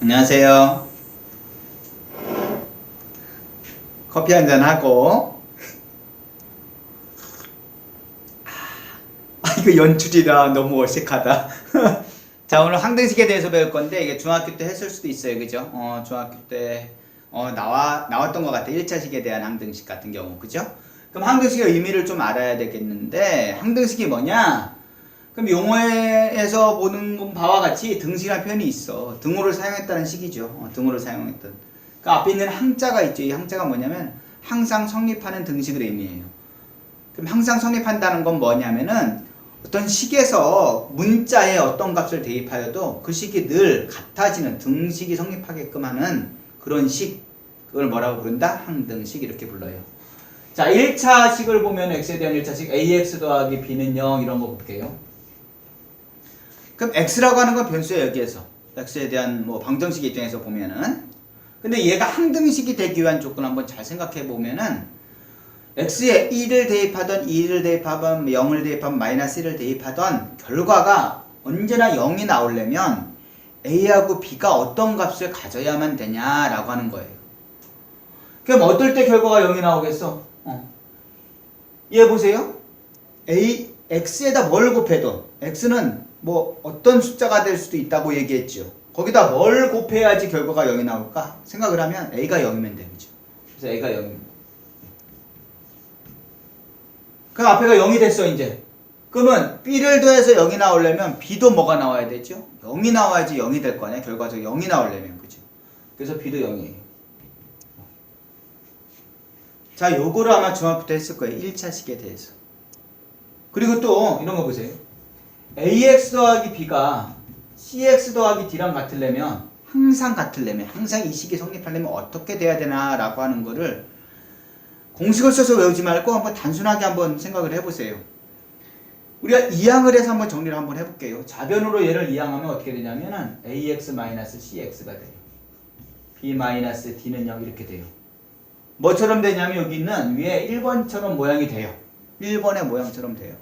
안녕하세요. 커피 한잔 하고. 이거 연출이라 너무 어색하다. 자, 오늘 항등식에 대해서 배울 건데 이게 중학교 때 했을 수도 있어요, 그죠? 중학교 때 나왔던 것 같아. 1차식에 대한 항등식 같은 경우, 그죠? 그럼 항등식의 의미를 좀 알아야 되겠는데, 항등식이 뭐냐? 그럼 용어에서 보는 바와 같이 등식이라는 표현이 있어. 등호를 사용했다는 식이죠. 등호를 사용했던. 그 앞에 있는 항자가 있죠. 이 항자가 뭐냐면 항상 성립하는 등식을 의미해요. 그럼 항상 성립한다는 건 뭐냐면은 어떤 식에서 문자에 어떤 값을 대입하여도 그 식이 늘 같아지는 등식이 성립하게끔 하는 그런 식. 그걸 뭐라고 부른다? 항등식 이렇게 불러요. 자, 1차식을 보면 x에 대한 1차식 ax 더하기 b는 0 이런 거 볼게요. 그럼 x라고 하는 건 변수예요, 여기에서. x에 대한 방정식 입장에서 보면은. 근데 얘가 항등식이 되기 위한 조건 한번 잘 생각해 보면은 x에 1을 대입하던 2를 대입하던 0을 대입하던 마이너스 1을 대입하던 결과가 언제나 0이 나오려면 a하고 b가 어떤 값을 가져야만 되냐라고 하는 거예요. 그럼 어떨 때 결과가 0이 나오겠어? 얘 보세요. x에다 뭘 곱해도 x는 어떤 숫자가 될 수도 있다고 얘기했죠. 거기다 뭘 곱해야지 결과가 0이 나올까? 생각을 하면 a가 0이면 되죠. 그래서 a가 0입니다. 그 앞에가 0이 됐어 이제. 그러면 b를 더해서 0이 나오려면 b도 뭐가 나와야 되죠? 0이 나와야지 0이 될 거 아니야? 결과적으로 0이 나오려면, 그죠? 그래서 b도 0이에요. 자, 요거를 아마 중학교 때 했을 거예요. 1차식에 대해서. 그리고 또 이런 거 보세요. ax 더하기 b가 cx 더하기 d랑 같으려면 항상 이 식이 성립하려면 어떻게 돼야 되나 라고 하는 거를 공식을 써서 외우지 말고 한번 단순하게 한번 생각을 해보세요. 우리가 이항을 해서 한번 정리를 한번 해볼게요. 좌변으로 얘를 이항하면 어떻게 되냐면은 ax-cx가 돼요. b-d는 0 이렇게 돼요. 뭐처럼 되냐면 여기 있는 위에 1번처럼 모양이 돼요. 1번의 모양처럼 돼요.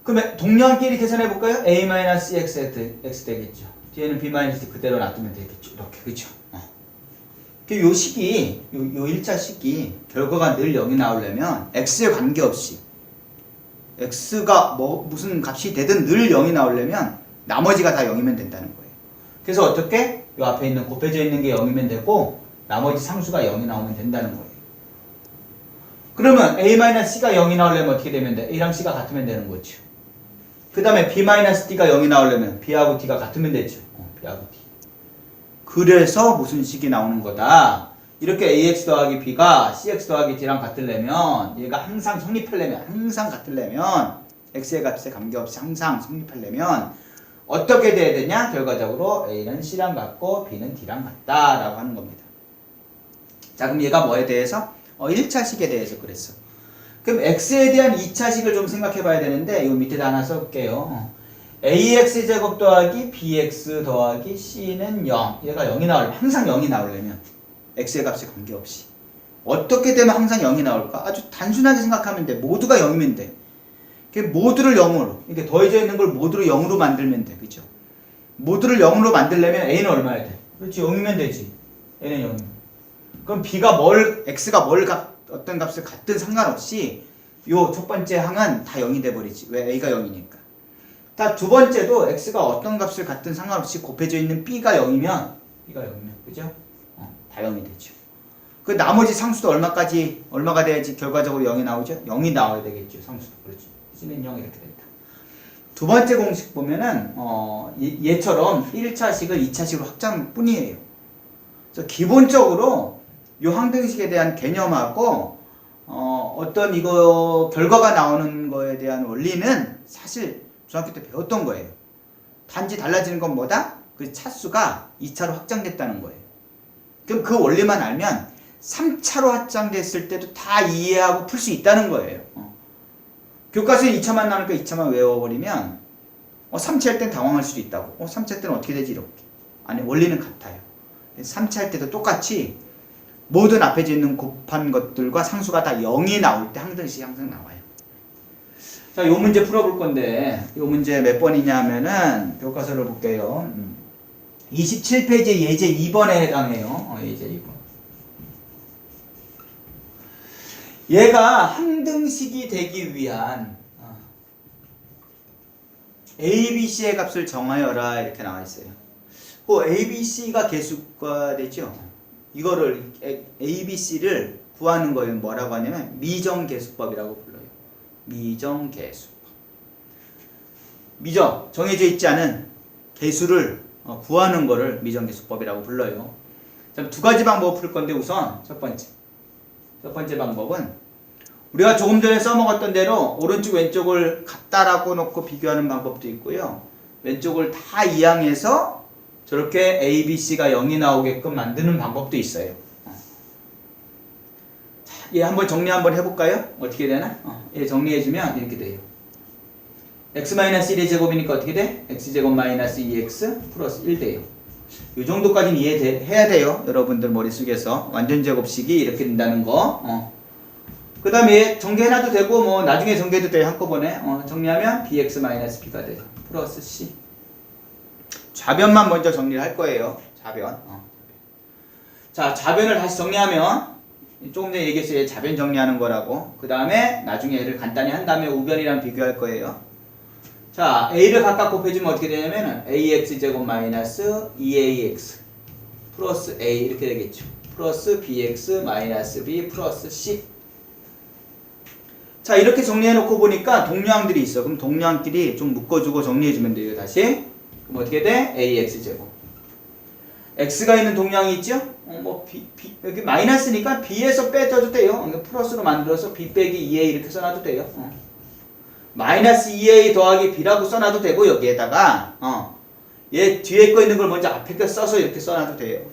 그러면 동량끼리 계산해 볼까요? a-x 되겠죠. 뒤에는 b-d 그대로 놔두면 되겠죠. 이렇게, 그죠? 요 식이, 요 1차 식이 결과가 늘 0이 나오려면 x에 관계없이 x가 무슨 값이 되든 늘 0이 나오려면 나머지가 다 0이면 된다는 거예요. 그래서 어떻게? 요 앞에 있는 곱해져 있는 게 0이면 되고 나머지 상수가 0이 나오면 된다는 거예요. 그러면 a-c가 0이 나오려면 어떻게 되면 돼? a랑 c가 같으면 되는 거죠. 그 다음에 b-d가 0이 나오려면 b하고 d가 같으면 되죠. b하고 d. 그래서 무슨 식이 나오는 거다. 이렇게 ax 더하기 b가 cx 더하기 d랑 같으려면 얘가 항상 성립하려면 항상 같으려면 x의 값에 관계없이 항상 성립하려면 어떻게 돼야 되냐? 결과적으로 a는 c랑 같고 b는 d랑 같다 라고 하는 겁니다. 자, 그럼 얘가 뭐에 대해서? 1차식에 대해서 그랬어. 그럼 x에 대한 2차식을 좀 생각해 봐야 되는데 이 밑에다 하나 써볼게요. ax제곱 더하기 bx 더하기 c는 0. 얘가 0이 나오려면 항상 0이 나오려면 x의 값에 관계없이 어떻게 되면 항상 0이 나올까? 아주 단순하게 생각하면 돼. 모두가 0이면 돼. 모두를 0으로 이렇게 더해져 있는 걸 모두를 0으로 만들면 돼. 그죠? 모두를 0으로 만들려면 a는 얼마야 돼? 그렇지, 0이면 되지. a는 0이면. 그럼 b가 x가 어떤 값을 갖든 상관없이 요 첫 번째 항은 다 0이 돼버리지. 왜? a가 0이니까. 다 두 번째도 x가 어떤 값을 갖든 상관없이 곱해져 있는 b가 0이면 그죠? 다 0이 되죠. 그 나머지 상수도 얼마가 돼야지 결과적으로 0이 나오죠? 0이 나와야 되겠죠. 상수도. 그렇지. c는 0 이렇게 된다. 두 번째 공식 보면은 얘처럼 1차식을 2차식으로 확장할 뿐이에요. 그래서 기본적으로 요 항등식에 대한 개념하고 어떤 이거 결과가 나오는 거에 대한 원리는 사실 중학교 때 배웠던 거예요. 단지 달라지는 건 뭐다? 그 차수가 2차로 확장됐다는 거예요. 그럼 그 원리만 알면 3차로 확장됐을 때도 다 이해하고 풀 수 있다는 거예요. 교과서에 2차만 나오니까 2차만 외워버리면 3차 할 땐 당황할 수도 있다고. 3차 할 때는 어떻게 되지? 이렇게. 아니, 원리는 같아요. 3차 할 때도 똑같이 모든 앞에 있는 곱한 것들과 상수가 다 0이 나올 때 항등식이 항상 나와요. 자, 요 문제 풀어볼 건데 요 문제 몇 번이냐 하면은 교과서를 볼게요. 27페이지 예제 2번에 해당해요. 예제 2번. 얘가 항등식이 되기 위한 A, B, C의 값을 정하여라 이렇게 나와 있어요. A, B, C가 개수가 되죠. 이거를 A, B, C를 구하는 거예요. 뭐라고 하냐면 미정계수법이라고 불러요. 미정계수법. 미정, 정해져 있지 않은 개수를 구하는 거를 미정계수법이라고 불러요. 자, 두 가지 방법을 풀 건데 우선 첫 번째 방법은 우리가 조금 전에 써먹었던 대로 오른쪽 왼쪽을 같다라고 놓고 비교하는 방법도 있고요. 왼쪽을 다 이항해서 저렇게 A, B, C가 0이 나오게끔 만드는 방법도 있어요. 자, 얘 한번 정리 한번 해볼까요? 어떻게 되나? 얘 정리해주면 이렇게 돼요. x-1의 제곱이니까 어떻게 돼? x제곱 마이너스 2x 플러스 1 돼요. 이 정도까지는 이해해야 돼요. 여러분들 머릿속에서 완전 제곱식이 이렇게 된다는 거. 그 다음에 정리해놔도 되고 뭐 나중에 정리해도 돼요. 한꺼번에 정리하면 bx-b가 돼요. 플러스 c. 좌변만 먼저 정리를 할 거예요. 좌변. 자, 좌변을 다시 정리하면 조금 전에 얘기했어요. 좌변 정리하는 거라고. 그 다음에 나중에 얘를 간단히 한 다음에 우변이랑 비교할 거예요. 자, a를 각각 곱해주면 어떻게 되냐면은 ax제곱 마이너스 2ax 플러스 a 이렇게 되겠죠. 플러스 bx 마이너스 b 플러스 c. 자, 이렇게 정리해놓고 보니까 동량들이 있어. 그럼 동량끼리 좀 묶어주고 정리해주면 돼요. 다시. 그럼 어떻게 돼? ax제곱. x가 있는 동량이 있죠? 여기 마이너스니까 b에서 빼줘도 돼요. 그러니까 플러스로 만들어서 b 빼기 2a 이렇게 써놔도 돼요. 마이너스 2a 더하기 b라고 써놔도 되고 여기에다가 얘 뒤에 거 있는 걸 먼저 앞에 거 써서 이렇게 써놔도 돼요.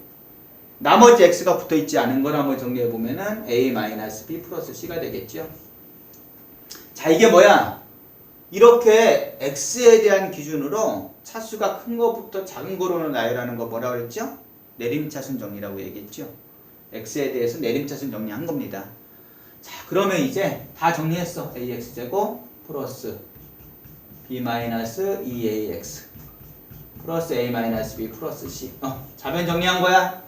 나머지 x가 붙어있지 않은 걸 한번 정리해보면은 a 마이너스 b 플러스 c가 되겠죠. 자, 이게 뭐야? 이렇게 x에 대한 기준으로 차수가 큰 거부터 작은 거로 나열하는 거 뭐라 그랬죠? 내림차순 정리라고 얘기했죠. x에 대해서 내림차순 정리한 겁니다. 자, 그러면 이제 다 정리했어. ax제곱 플러스 b-2ax 플러스 a-b 플러스 c. 좌변 정리한 거야.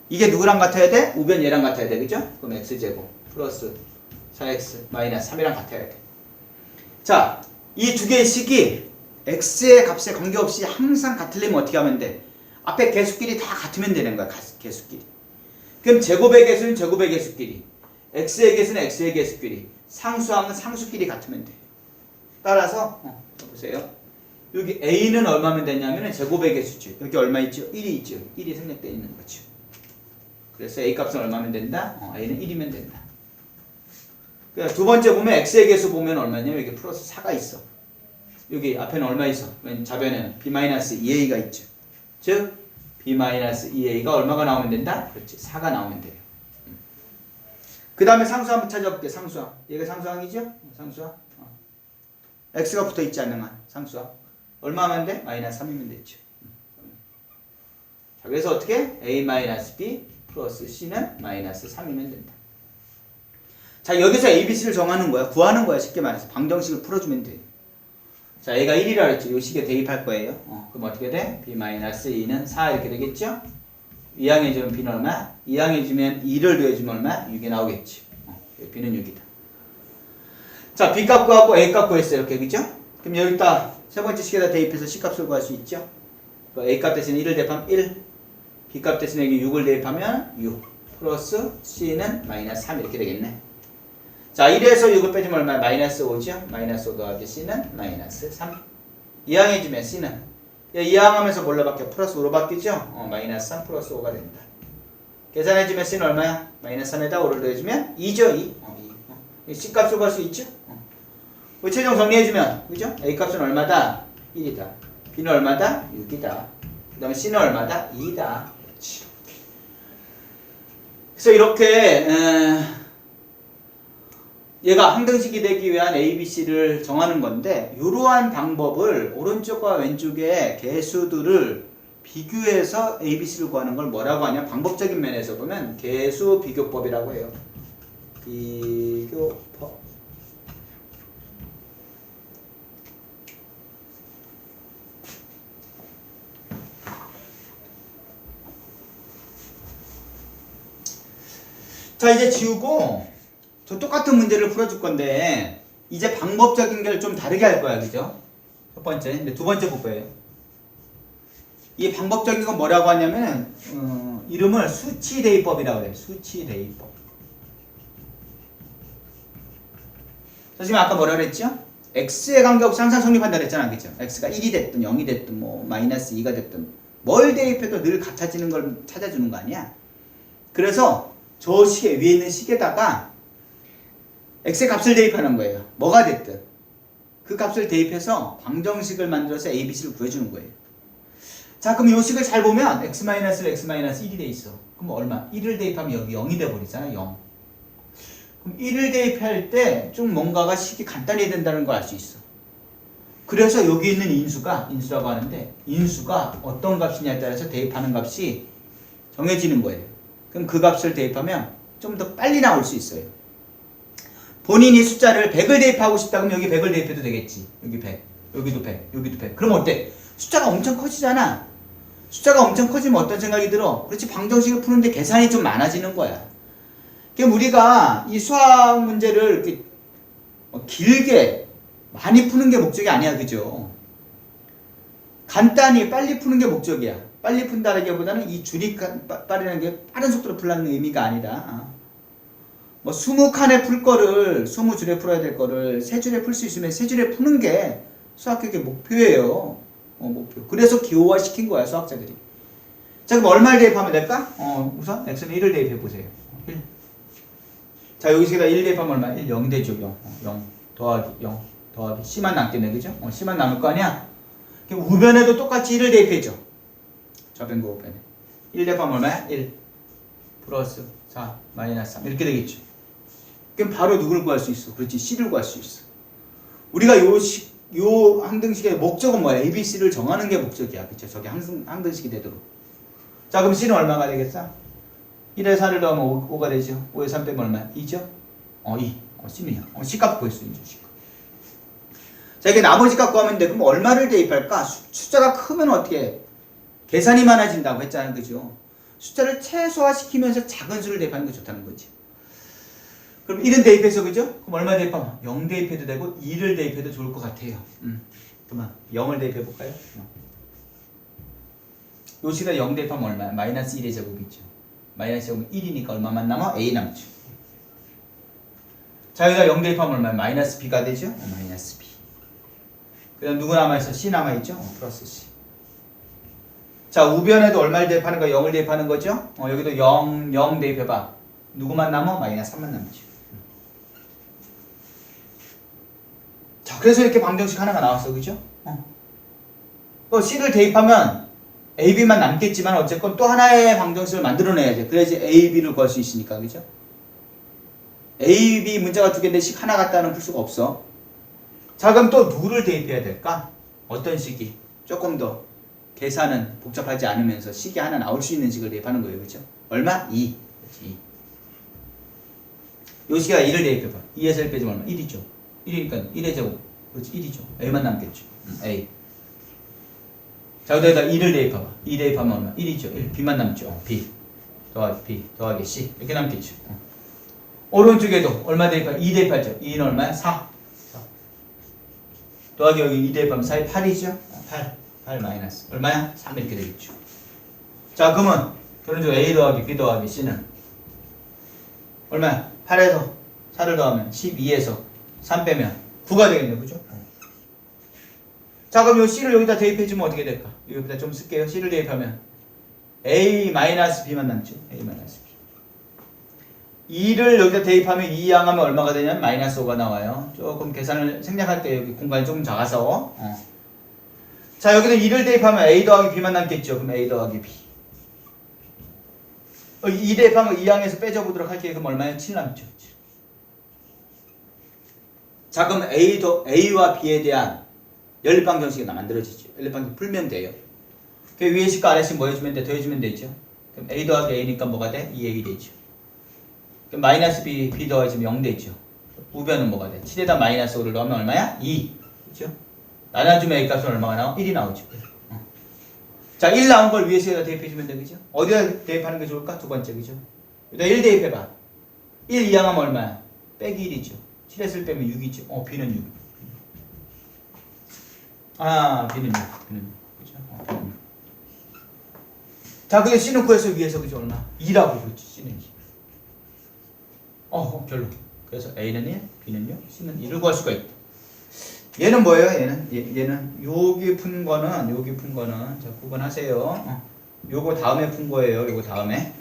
이게 누구랑 같아야 돼? 우변 얘랑 같아야 돼. 그죠? 그럼 x제곱 플러스 4x 마이너스 3이랑 같아야 돼. 자, 이 두 개의 식이 x의 값에 관계없이 항상 같으려면 어떻게 하면 돼? 앞에 개수끼리 다 같으면 되는 거야. 개수끼리. 그럼 제곱의 개수는 제곱의 개수끼리, x의 개수는 x의 개수끼리, 상수항은 상수끼리 같으면 돼. 따라서 보세요. 여기 a는 얼마면 되냐면 제곱의 개수죠. 여기 얼마 있죠? 1이 있죠. 1이 생략되어 있는 거죠. 그래서 a 값은 얼마면 된다? a는 1이면 된다. 그러니까 두 번째 보면 x의 개수 보면 얼마냐면 여기 플러스 4가 있어. 여기 앞에는 얼마 있어? 맨 좌변에는 b-2a가 있죠. 즉 b-2a가 얼마가 나오면 된다? 그렇지. 4가 나오면 돼요. 그 다음에 상수 한번 찾아볼게. 상수항. 얘가 상수항이죠? 상수항. x가 붙어있지 않는 한 상수항. 얼마 하면 돼? 마이너스 3이면 됐죠. 자, 그래서 어떻게? a-b 플러스 c는 마이너스 3이면 된다. 자, 여기서 ABC를 정하는 거야. 구하는 거야. 쉽게 말해서. 방정식을 풀어주면 돼. 자, 얘가 1이라 그랬죠. 이 식에 대입할 거예요. 그럼 어떻게 돼? b-2는 4 이렇게 되겠죠? 2항해주면 b는 얼마? 2항해주면 2를 더해주면 얼마? 6이 나오겠지. b는 6이다. 자, b값 구하고 a값 구했어요. 이렇게. 그죠? 그럼 여기다 세 번째 식에다 대입해서 c값을 구할 수 있죠? a값 대신에 1을 대입하면 1, b값 대신에 6을 대입하면 6, 플러스 c는 마이너스 3 이렇게 되겠네. 자, 1에서 6을 빼주면 얼마야? 마이너스 5죠? 마이너스 5 더하기 c는 마이너스 3. 이항해주면 c는 이항하면서 뭘로 바뀌어? 플러스 5로 바뀌죠? 마이너스 3 플러스 5가 된다. 계산해주면 c는 얼마야? 마이너스 3에다 5를 더해주면 2죠? 2. c 값을 구할 수 있죠? 최종 정리해주면, 그죠? a 값은 얼마다? 1이다. b는 얼마다? 6이다. 그 다음에 c는 얼마다? 2다. 그렇지. 그래서 이렇게 얘가 항등식이 되기 위한 ABC를 정하는 건데 이러한 방법을 오른쪽과 왼쪽의 개수들을 비교해서 ABC를 구하는 걸 뭐라고 하냐? 방법적인 면에서 보면 개수 비교법이라고 해요. 비교법. 자, 이제 지우고 저 똑같은 문제를 풀어줄 건데 이제 방법적인 걸 좀 다르게 할 거야. 그죠? 첫 번째. 근데 두 번째 볼 거예요. 이 방법적인 건 뭐라고 하냐면 이름을 수치대입법이라고 그래요. 수치대입법. 자, 지금 아까 뭐라 그랬죠? x에 관계없이 항상 성립한다 그랬잖아. 그죠? x가 1이 됐든 0이 됐든 뭐 마이너스 2가 됐든 뭘 대입해도 늘 같아지는 걸 찾아주는 거 아니야? 그래서 저 시계 위에 있는 시계에다가 x의 값을 대입하는 거예요. 뭐가 됐든 그 값을 대입해서 방정식을 만들어서 a, b, c를 구해주는 거예요. 자, 그럼 이 식을 잘 보면 x-1이 돼 있어. 그럼 얼마? 1을 대입하면 여기 0이 돼 버리잖아. 0. 그럼 1을 대입할 때 좀 뭔가가 식이 간단해야 된다는 걸 알 수 있어. 그래서 여기 있는 인수라고 하는데 인수가 어떤 값이냐에 따라서 대입하는 값이 정해지는 거예요. 그럼 그 값을 대입하면 좀 더 빨리 나올 수 있어요. 본인이 숫자를 100을 대입하고 싶다 그러면 여기 100을 대입해도 되겠지. 여기 100, 여기도 100, 여기도 100. 그럼 어때? 숫자가 엄청 커지잖아. 숫자가 엄청 커지면 어떤 생각이 들어? 그렇지, 방정식을 푸는데 계산이 좀 많아지는 거야. 그럼 우리가 이 수학 문제를 이렇게 길게 많이 푸는 게 목적이 아니야. 그죠? 간단히 빨리 푸는 게 목적이야. 빨리 푼다라기보다는 이 줄이 빠르는 게 빠른 속도로 풀라는 의미가 아니라 뭐 20칸에 풀 거를 20줄에 풀어야 될 거를 3줄에 풀 수 있으면 3줄에 푸는 게 수학교육의 목표예요. 목표. 그래서 기호화 시킨 거야, 수학자들이. 자, 그럼 얼마를 대입하면 될까? 우선 x는 1을 대입해 보세요. 1. 자, 여기서다 1 대입하면 얼마? 1, 0 되죠. 0 더하기 0 더하기 c만 남겠네. 그죠? c만 남을 거 아니야? 그럼 우변에도 똑같이 1을 대입해줘. 좌변과 우변에. 1 대입하면 얼마야? 1 플러스 4 마이너스 3 이렇게 되겠죠. 그럼 바로 누구를 구할 수 있어? 그렇지, c를 구할 수 있어. 우리가 요 항등식의 목적은 뭐야? A, B, C를 정하는 게 목적이야. 그쵸? 저게 항등식이 되도록. 자, 그럼 C는 얼마가 되겠어? 1에 4를 넣으면 5가 되죠. 5에 3 빼면 얼마야? 2죠? 2. C는요. C값 구했어. 이제 C값. 자, 이게 나머지 값 구하면 돼. 그럼 얼마를 대입할까? 숫자가 크면 어떻게 해? 계산이 많아진다고 했잖아요. 그죠? 숫자를 최소화시키면서 작은 수를 대입하는 게 좋다는 거지. 그럼 1은 대입해서, 그죠? 그럼 얼마 대입하면? 0 대입해도 되고 2를 대입해도 좋을 것 같아요. 그만 0을 대입해볼까요? 요 식에다 0 대입하면 얼마야? 마이너스 1의 제곱이죠. 마이너스 제곱은 1이니까 얼마만 남아? a 남죠. 자, 여기다 0 대입하면 얼마야? 마이너스 b가 되죠? 마이너스 b. 그 다음 누구 남아있어? c 남아있죠? 플러스 c. 자, 우변에도 얼마를 대입하는 거야? 0을 대입하는 거죠? 여기도 0 대입해봐. 누구만 남아? 마이너스 3만 남죠. 자, 그래서 이렇게 방정식 하나가 나왔어. 그죠? C를 대입하면 AB만 남겠지만 어쨌건 또 하나의 방정식을 만들어내야 돼. 그래야지 AB를 구할 수 있으니까. 그죠? AB 문자가 두 개인데 식 하나 갖다는 풀 수가 없어. 자, 그럼 또 누구를 대입해야 될까? 어떤 식이 조금 더 계산은 복잡하지 않으면서 식이 하나 나올 수 있는 식을 대입하는 거예요. 그죠? 얼마? 2. 그렇지. 요 식에다 2를 대입해봐. 2에서 1 빼주면 얼마? 1이죠. 1이니까 1의 제곱. 그렇지, 1이죠. A만 남겠죠. A. 자, 여기다 2를 대입해봐. 2 대입하면 얼마? 1이죠. 1. B만 남죠. B. 더하기 B. 더하기 C. 이렇게 남겠죠. 오른쪽에도 얼마 대입하죠? 2 대입하죠. 2는 얼마야? 4. 더하기 여기 2 대입하면 4에 8이죠. 8 마이너스. 얼마야? 3 이렇게 되겠죠. 자, 그러면 결론적으로 A 더하기 B 더하기 C는 얼마야? 8에서 4를 더하면 12에서 3 빼면 9가 되겠네. 그죠? 자, 그럼 요 C를 여기다 대입해주면 어떻게 될까? 여기다 좀 쓸게요. C를 대입하면 A-B만 남죠. A-B. 2를 여기다 대입하면 2 양하면 얼마가 되냐면 마이너스 5가 나와요. 조금 계산을 생략할게요. 여기 공간이 조금 작아서. 자, 여기다 2를 대입하면 A 더하기 B만 남겠죠. 그럼 A 더하기 B. 2 대입하면 2 양에서 빼줘보도록 할게요. 그럼 얼마예요? 7 남죠. 자, 그럼 A와 B에 대한 연립방정식이 만들어지죠. 연립방정식 풀면 돼요. 그 위에 식과 아래 식 뭐 해주면 돼? 더해주면 되죠. 그럼 A 더하기 A니까 뭐가 돼? 2A 되죠. 그럼 마이너스 B 더해주면 0 되죠. 우변은 뭐가 돼? 7에다 마이너스 5를 넣으면 얼마야? 2. 그죠? 나눠주면 A 값은 얼마가 나와? 1이 나오죠. 자, 1 나온 걸 위에 식에다 대입해주면 돼. 그죠? 어디다 대입하는 게 좋을까? 두 번째. 그죠? 여기다 1 대입해봐. 1 이항하면 얼마야? 빼기 1이죠. 7에서 1 빼면 6이죠. B는 6. B는 6. 그죠? B는 6. 자, 그게 C는 구해서 위에서 그죠? 얼마? 2라고 그랬지, C는 2. 별로. 그래서 A는 1, B는 6, C는 2를 구할 수가 있다. 얘는 뭐예요? 얘는 여기 푼 거는 자, 구분하세요. 요거 다음에 푼 거예요. 요거 다음에.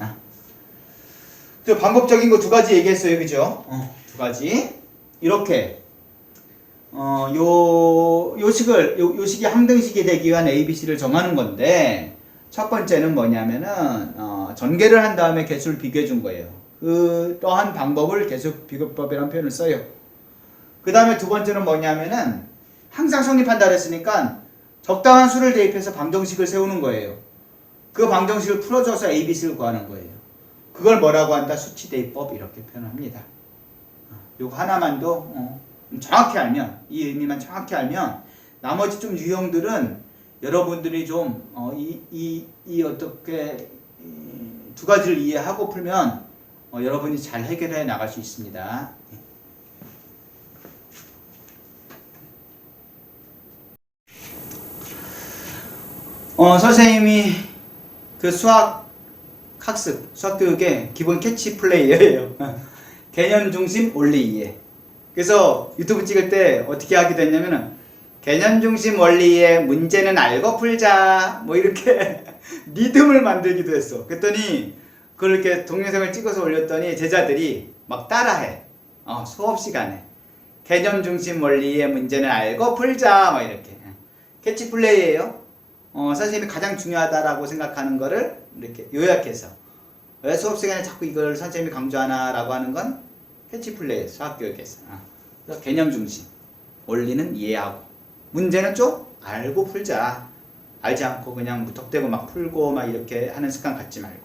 저 방법적인 거 두 가지 얘기했어요. 그죠? 두 가지. 이렇게 요 식이 함등식이 되기 위한 ABC를 정하는 건데, 첫 번째는 뭐냐면은 전개를 한 다음에 개수를 비교해 준 거예요. 그 또한 방법을 개수 비교법이라는 표현을 써요. 그 다음에 두 번째는 뭐냐면은 항상 성립한다 그랬으니까 적당한 수를 대입해서 방정식을 세우는 거예요. 그 방정식을 풀어줘서 ABC를 구하는 거예요. 그걸 뭐라고 한다? 수치 대입법 이렇게 표현합니다. 요거 하나만도 정확히 알면, 이 의미만 정확히 알면 나머지 좀 유형들은 여러분들이 좀 어떻게 두 가지를 이해하고 풀면 여러분이 잘 해결해 나갈 수 있습니다. 선생님이 그 수학 교육의 기본 캐치플레이어예요. 개념 중심 원리 이해. 그래서 유튜브 찍을 때 어떻게 하게 됐냐면은 개념 중심 원리의 문제는 알고 풀자 뭐 이렇게 리듬을 만들기도 했어. 그랬더니 그걸 이렇게 동영상을 찍어서 올렸더니 제자들이 막 따라해. 수업 시간에 개념 중심 원리의 문제는 알고 풀자 막 이렇게. 캐치플레이예요. 선생님이 가장 중요하다라고 생각하는 거를 이렇게 요약해서, 왜 수업 시간에 자꾸 이걸 선생님이 강조하나라고 하는 건 캐치플레이, 수학교육에서. 그래서 개념 중심, 원리는 이해하고, 문제는 좀 알고 풀자. 알지 않고 그냥 무턱대고 막 풀고 막 이렇게 하는 습관 갖지 말고.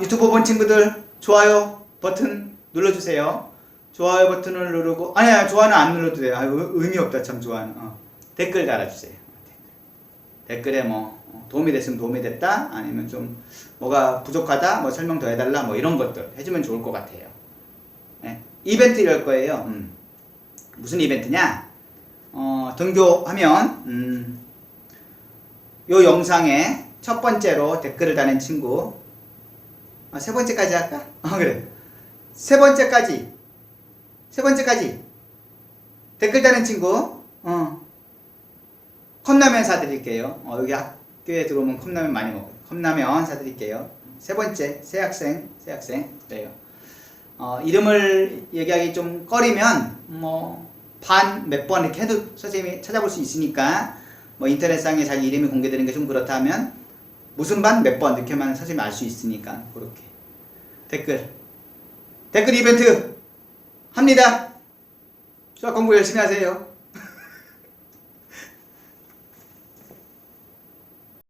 유튜브 본 친구들 좋아요 버튼 눌러주세요. 좋아요 버튼을 누르고, 아니야, 좋아요는 안 눌러도 돼요. 의미 없다 참 좋아요는. 댓글 달아주세요. 댓글에 뭐 도움이 됐으면 도움이 됐다, 아니면 좀 뭐가 부족하다, 뭐 설명 더 해달라, 뭐 이런 것들 해주면 좋을 것 같아요. 네. 이벤트 이럴 거예요. 무슨 이벤트냐? 등교하면 요 영상에 첫 번째로 댓글을 다는 친구, 세 번째까지 할까? 그래. 세 번째까지 댓글 다는 친구 컵라면 사드릴게요. 여기 학교에 들어오면 컵라면 많이 먹어요. 컵라면 사드릴게요. 세 번째, 새 학생. 그래요. 이름을 얘기하기 좀 꺼리면, 반 몇 번 이렇게 해도 선생님이 찾아볼 수 있으니까, 인터넷상에 자기 이름이 공개되는 게 좀 그렇다면, 무슨 반 몇 번 이렇게만 선생님이 알 수 있으니까, 그렇게. 댓글 이벤트 합니다. 수학 공부 열심히 하세요.